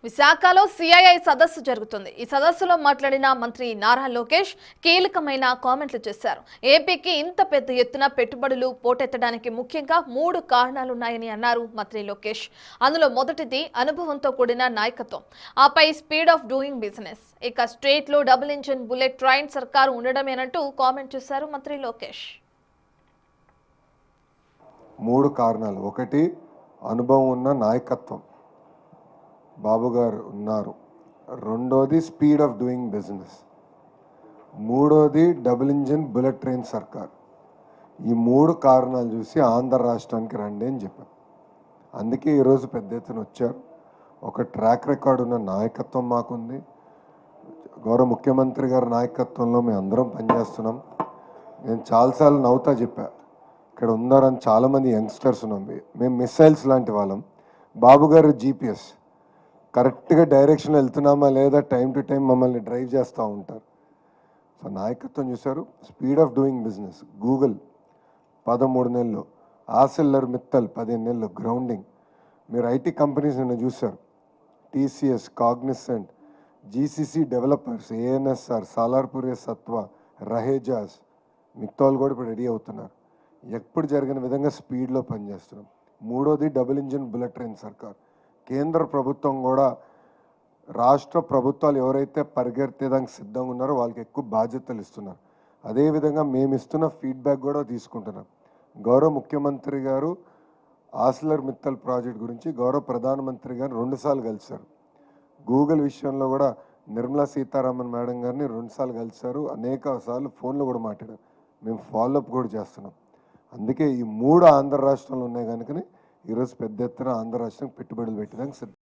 విశాఖలో సిఐఐ సదస్సు జరుగుతుంది. ఈ సదస్సులో మాట్లాడిన మంత్రి నారా లోకేష్ కీలకమైన కామెంట్లు చేశారు. ఏపీకి ఇంత పెద్ద ఎత్తున పెట్టుబడులు పోటెత్తడానికి ముఖ్యంగా 3 కారణాలున్నాయని అన్నారు మంత్రి లోకేష్. అందులో మొదటిది అనుభవంతో కూడిన నాయకత్వం, ఆపై స్పీడ్ ఆఫ్ డూయింగ్ బిజినెస్, ఇక స్టేట్ లో డబుల్ ఇంజిన్ బుల్లెట్ ట్రైన్ సర్కారు ఉండడమేనంటూ కామెంట్ చేశారు మంత్రి లోకేష్. 3 కారణాలు. ఒకటి, అనుభవం ఉన్న నాయకత్వం, బాబు గారు ఉన్నారు. రెండోది స్పీడ్ ఆఫ్ డూయింగ్ బిజినెస్, మూడోది డబుల్ ఇంజిన్ బుల్లెట్ ట్రైన్ సర్కార్. ఈ 3 కారణాలు చూసి ఆంధ్ర రాష్ట్రానికి రండి అని చెప్పాం. అందుకే ఈరోజు పెద్ద ఎత్తున వచ్చారు. ఒక ట్రాక్ రికార్డ్ ఉన్న నాయకత్వం మాకుంది. గౌరవ ముఖ్యమంత్రి గారి నాయకత్వంలో మేము అందరం పనిచేస్తున్నాం. నేను చాలాసార్లు నవ్వుతా చెప్పా, ఇక్కడ ఉన్నారని చాలామంది యంగ్స్టర్స్ ఉన్నాం. మేము మిస్సైల్స్ లాంటి వాళ్ళం. బాబు గారు జీపీఎస్, కరెక్ట్గా డైరెక్షన్ వెళ్తున్నామా లేదా టైం టు టైం మమ్మల్ని డ్రైవ్ చేస్తూ ఉంటారు. సో నాయకత్వం చూశారు. Speed of doing business, Google 13 నెలలు, ఆర్సెల్లర్ మిత్తల్ 15 నెలలు గ్రౌండింగ్. మీరు ఐటీ కంపెనీస్ నిన్న చూశారు, TCS, Cognizant, GCC developers, ANSR, Salarpuria Sattva, Rahejas, మిగతాలు కూడా ఇప్పుడు రెడీ అవుతున్నారు. ఎప్పుడు జరిగిన విధంగా స్పీడ్లో పనిచేస్తున్నాం. మూడోది డబుల్ ఇంజిన్ బుల్లెట్ ట్రైన్ సర్కార్. కేంద్ర ప్రభుత్వం కూడా రాష్ట్ర ప్రభుత్వాలు ఎవరైతే పరిగెత్తేదానికి సిద్ధంగా ఉన్నారో వాళ్ళకి ఎక్కువ బాధ్యతలు ఇస్తున్నారు. అదేవిధంగా మేము ఇస్తున్న ఫీడ్బ్యాక్ కూడా తీసుకుంటున్నాం. గౌరవ ముఖ్యమంత్రి గారు ఆర్సెల్లర్ మిత్తల్ ప్రాజెక్ట్ గురించి గౌరవ ప్రధానమంత్రి గారు 2 సార్లు కలిశారు. గూగుల్ విషయంలో కూడా నిర్మలా సీతారామన్ మేడం గారిని 2 సార్లు కలిశారు. అనేక సార్లు ఫోన్లో కూడా మాట్లాడారు. మేము ఫాలోఅప్ కూడా చేస్తున్నాం. అందుకే ఈ 3 ఆంధ్ర రాష్ట్రంలో ఉన్నాయి కనుకనే ఈరోజు పెద్ద ఎత్తున ఆంధ్ర రాష్ట్రం పెట్టుబడులు పెట్టడానికి సిద్ధం.